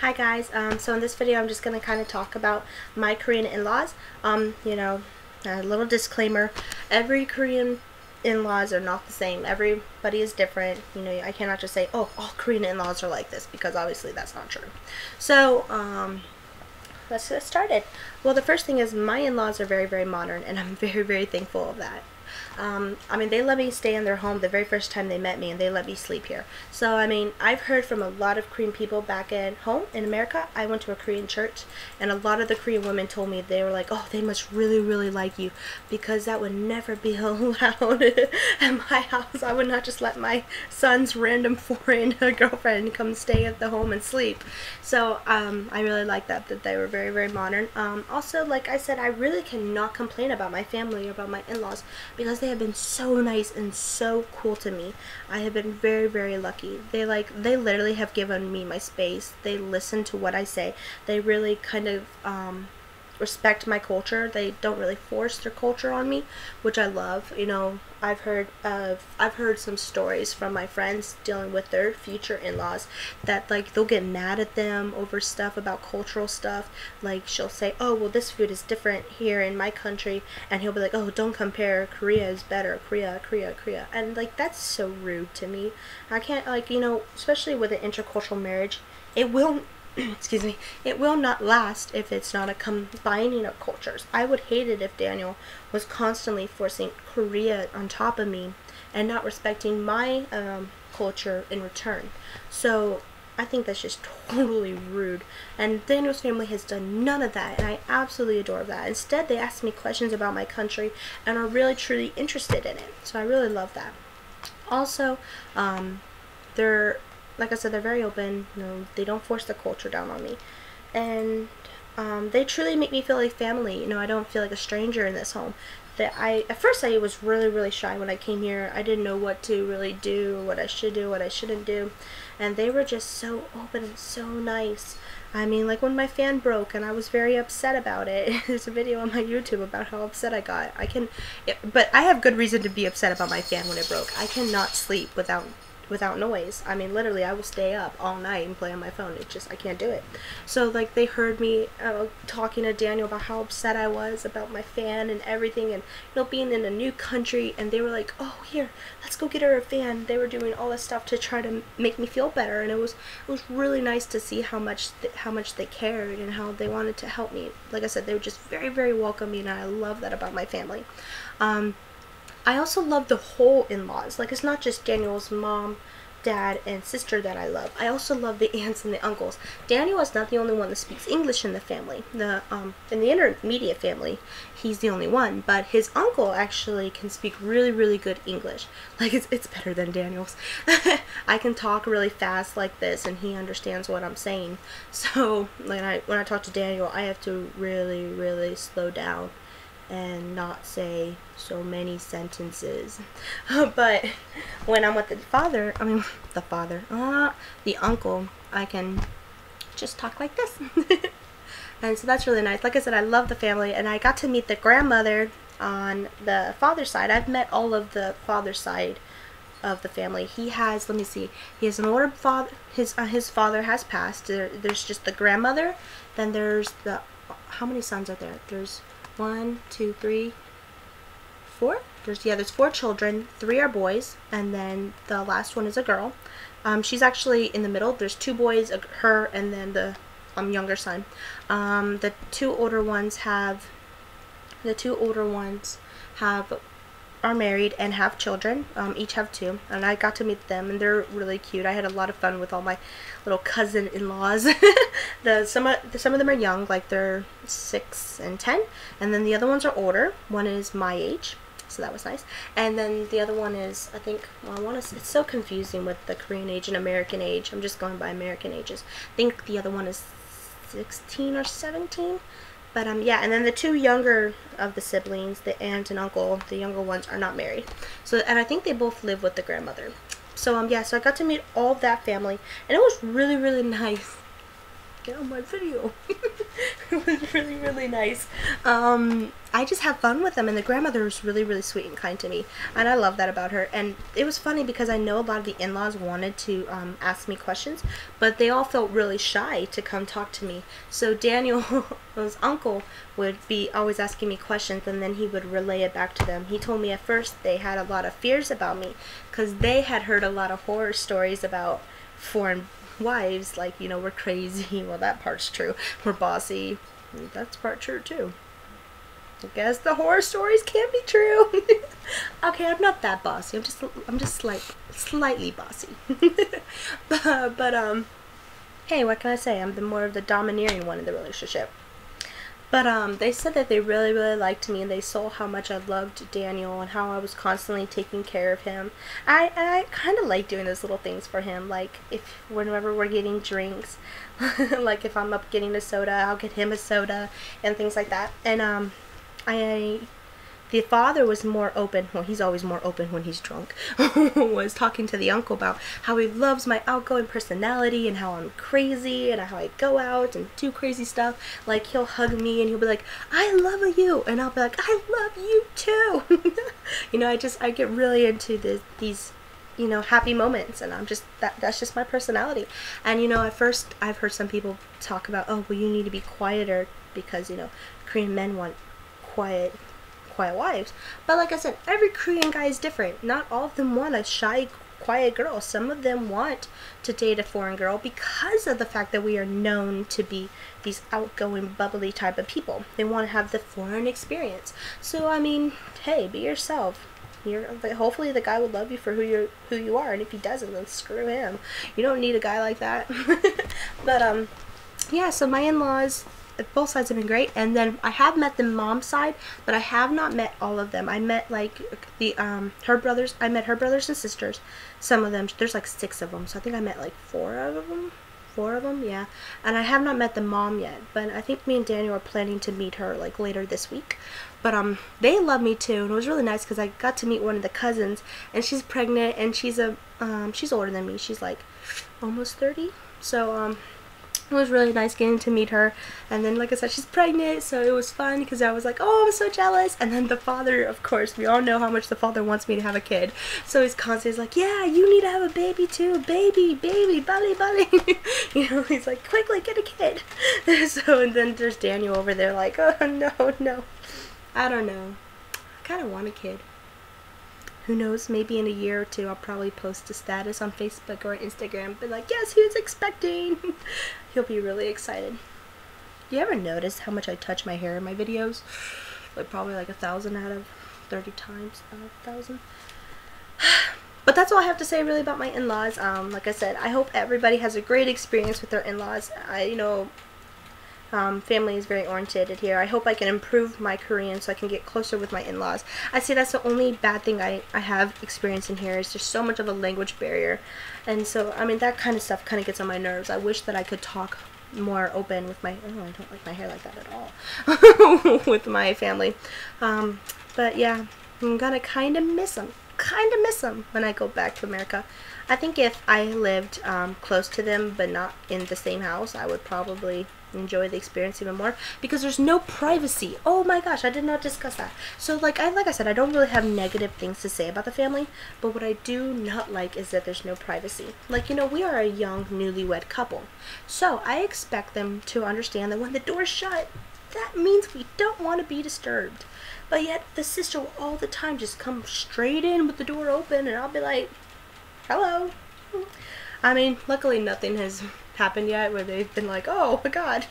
Hi guys, so in this video I'm just going to kind of talk about my Korean in-laws. A little disclaimer, every Korean in-laws are not the same. Everybody is different. I cannot just say, oh, all Korean in-laws are like this, because obviously that's not true. So, let's get started. Well, the first thing is my in-laws are very, very modern, and I'm very, very thankful of that. They let me stay in their home the very first time they met me, and they let me sleep here. So, I've heard from a lot of Korean people back at home in America. I went to a Korean church, and a lot of the Korean women told me, they were like, oh, they must really, really like you, because that would never be allowed at my house. I would not just let my son's random foreign girlfriend come stay at the home and sleep. So, I really like that they were very, very modern. Also, like I said, I really cannot complain about my family or about my in-laws, because they have been so nice and so cool to me. I have been very, very lucky. They literally have given me my space. They listen to what I say. They really kind of respect my culture. They don't really force their culture on me, which I love. I've heard some stories from my friends dealing with their future in-laws that they'll get mad at them over stuff about cultural stuff. Like, she'll say, oh, well, this food is different here in my country, and he'll be like, oh, don't compare, Korea is better, Korea. And that's so rude to me. I can't, especially with an intercultural marriage, it will excuse me, it will not last if it's not a combining of cultures. I would hate it if Daniel was constantly forcing Korea on top of me and not respecting my culture in return. So I think that's just totally rude, and Daniel's family has done none of that, and I absolutely adore that. Instead, they ask me questions about my country and are really truly interested in it, so I really love that. Also, they're, like I said, they're very open. They don't force the culture down on me, and they truly make me feel like family. I don't feel like a stranger in this home. At first I was really, really shy when I came here. I didn't know what to really do, what I should do, what I shouldn't do, and they were just so open and so nice. Like when my fan broke and I was very upset about it. There's a video on my YouTube about how upset I got. But I have good reason to be upset about my fan when it broke. I cannot sleep without noise. Literally, I will stay up all night and play on my phone. I can't do it. So, they heard me talking to Daniel about how upset I was about my fan and everything, and, being in a new country, and they were like, oh, here, let's go get her a fan. They were doing all this stuff to try to make me feel better, and it was really nice to see how much they cared and how they wanted to help me. Like I said, they were just very, very welcoming, and I love that about my family. I also love the whole in-laws. It's not just Daniel's mom, dad, and sister that I love. I also love the aunts and the uncles. Daniel is not the only one that speaks English in the family. In the intermediate family, he's the only one, but his uncle actually can speak really, really good English. It's better than Daniel's. I can talk really fast like this, and he understands what I'm saying. So when I talk to Daniel, I have to really, really slow down and not say so many sentences. But when I'm with the uncle, I can just talk like this. And so that's really nice. Like I said, I love the family, and I got to meet the grandmother on the father's side. I've met all of the father's side of the family. He has, let me see, he has an older father. His father has passed. There's just the grandmother. Then there's how many sons are there? There's 1, 2, 3, 4. There's 4 children. 3 are boys, and then the last one is a girl. She's actually in the middle. There's 2 boys, her, and then the younger son. The two older ones are married and have children. Each have 2, and I got to meet them, and they're really cute. I had a lot of fun with all my little cousin-in-laws. Some of them are young, they're 6 and 10, and then the other ones are older. One is my age, so that was nice, and then the other one is, I think, it's so confusing with the Korean age and American age. I'm just going by American ages. I think the other one is 16 or 17. But yeah, and then the 2 younger of the siblings, the aunt and uncle, the younger ones, are not married. So, and I think they both live with the grandmother. So yeah, so I got to meet all of that family, and it was really, really nice. get on my video. It was really, really nice. I just have fun with them, and the grandmother was really, really sweet and kind to me, and I love that about her. And it was funny because I know a lot of the in-laws wanted to ask me questions, but they all felt really shy to come talk to me. So Daniel's uncle would be always asking me questions, and then he would relay it back to them. He told me at first they had a lot of fears about me because they had heard a lot of horror stories about foreign wives, like, you know, we're crazy. Well, that part's true. We're bossy. That's part true too. I guess the horror stories can't be true. Okay, I'm not that bossy. I'm just slightly bossy. but hey, what can I say? I'm the more of the domineering one in the relationship. But they said that they really, really liked me, and they saw how much I loved Daniel and how I was constantly taking care of him. I kind of like doing those little things for him, like whenever we're getting drinks, like if I'm up getting a soda, I'll get him a soda and things like that. And the father was more open, well, he's always more open when he's drunk, was talking to the uncle about how he loves my outgoing personality and how I'm crazy and how I go out and do crazy stuff. Like, he'll hug me and he'll be like, I love you, and I'll be like, I love you too. You know, I get really into these you know, happy moments, and I'm just, that's just my personality. And, you know, at first I've heard some people talk about, oh, well, you need to be quieter because, you know, Korean men want quiet wives. But like I said, every Korean guy is different. Not all of them want a shy, quiet girl. Some of them want to date a foreign girl because of the fact that we are known to be these outgoing, bubbly type of people. They want to have the foreign experience. So, I mean, hey, be yourself. Hopefully the guy will love you for who you are, and if he doesn't, then screw him. You don't need a guy like that. But yeah, so my in-laws, both sides have been great, and then I have met the mom side, but I have not met all of them. I met like her brothers. I met her brothers and sisters. Some of them, there's like 6 of them, so I think I met like 4 of them, yeah. And I have not met the mom yet, but I think me and Daniel are planning to meet her like later this week. But they love me too, and it was really nice because I got to meet one of the cousins, and she's pregnant, and she's older than me. She's like almost 30, so it was really nice getting to meet her. And then, like I said, she's pregnant, so it was fun because I was like, oh, I'm so jealous. And then the father, of course, we all know how much the father wants me to have a kid. So he's constantly like, yeah, you need to have a baby too. Baby, bully. You know, he's like, quickly, get a kid. So, and then there's Daniel over there like, oh, no. I don't know. I kind of want a kid. Who knows, maybe in a year or 2 I'll probably post a status on Facebook or Instagram, but like, yes, who's expecting? He'll be really excited. Do you ever notice how much I touch my hair in my videos? Like probably like 1,000 out of 30 times out of 1,000. But that's all I have to say really about my in-laws. Like I said, I hope everybody has a great experience with their in-laws. You know, family is very oriented here. I hope I can improve my Korean so I can get closer with my in-laws. I say that's the only bad thing I have experienced in here is just so much of a language barrier. And so, I mean, that kind of stuff kind of gets on my nerves. I wish that I could talk more open with my, oh, I don't like my hair like that at all, with my family. But yeah, I'm gonna kind of miss them. When I go back to America. I think if I lived close to them but not in the same house, I would probably enjoy the experience even more because there's no privacy. Oh my gosh, I did not discuss that. So like I said, I don't really have negative things to say about the family, but what I do not like is that there's no privacy. Like, you know, we are a young newlywed couple, so I expect them to understand that when the door's shut, that means we don't want to be disturbed. But yet the sister will all the time just come straight in with the door open, and I'll be like, hello. I mean, luckily nothing has happened yet where they've been like, oh my god.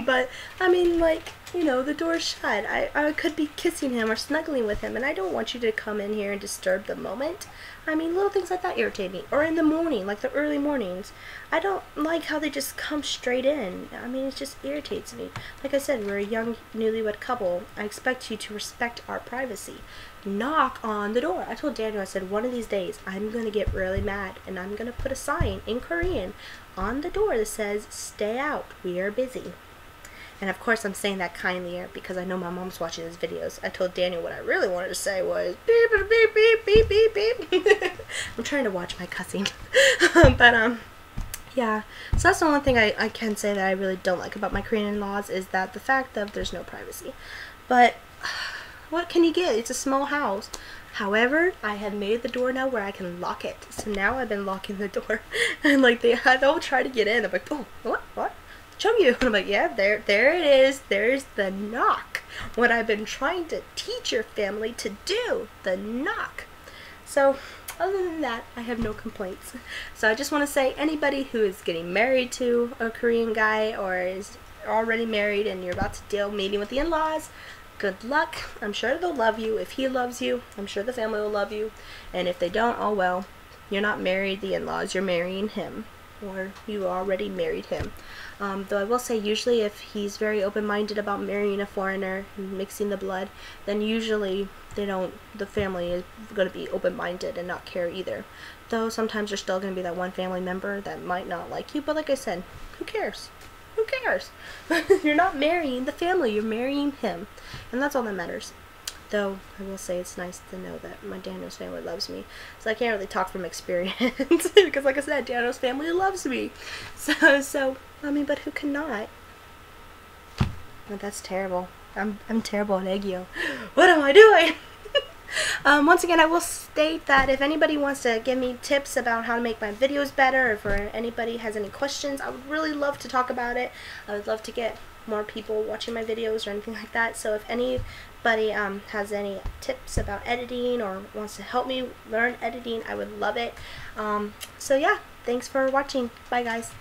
But I mean, like, you know, the door's shut. I could be kissing him or snuggling with him, and I don't want you to come in here and disturb the moment. I mean, little things like that irritate me. Or in the morning, like the early mornings. I don't like how they just come straight in. I mean, it just irritates me. Like I said, we're a young newlywed couple. I expect you to respect our privacy. Knock on the door. I told Daniel, I said, one of these days I'm going to get really mad and I'm going to put a sign in Korean on the door that says, stay out, we are busy. And of course I'm saying that kindly because I know my mom's watching these videos. I told Daniel what I really wanted to say was beep beep beep beep beep beep. I'm trying to watch my cussing. But Yeah, so that's the only thing I can say that I really don't like about my Korean in-laws, is that the fact that there's no privacy. But what can you get? It's a small house. However, I have made the door now where I can lock it. So now I've been locking the door. And like they'll try to get in. I'm like, oh, what? Show you. And I'm like, yeah, there it is. There's the knock. What I've been trying to teach your family to do, the knock. So other than that, I have no complaints. So I just want to say, anybody who is getting married to a Korean guy or is already married and you're about to deal meeting with the in-laws, good luck. I'm sure they'll love you. If he loves you, I'm sure the family will love you. And if they don't, oh well. You're not married the in-laws, you're marrying him. Or you already married him. Though I will say, usually if he's very open-minded about marrying a foreigner, mixing the blood, then usually the family is going to be open-minded and not care either. Though sometimes there's still going to be that one family member that might not like you, but like I said, who cares? Who cares? You're not marrying the family, you're marrying him. And that's all that matters. Though I will say it's nice to know that my Daniel's family loves me. So I can't really talk from experience because like I said, Daniel's family loves me. So I mean, but who cannot? Oh, that's terrible. I'm terrible at egg yolk. What am I doing? Once again, I will state that if anybody wants to give me tips about how to make my videos better, or if anybody has any questions, I would really love to talk about it. I would love to get more people watching my videos or anything like that. So if anybody has any tips about editing or wants to help me learn editing, I would love it. So yeah, thanks for watching. Bye guys.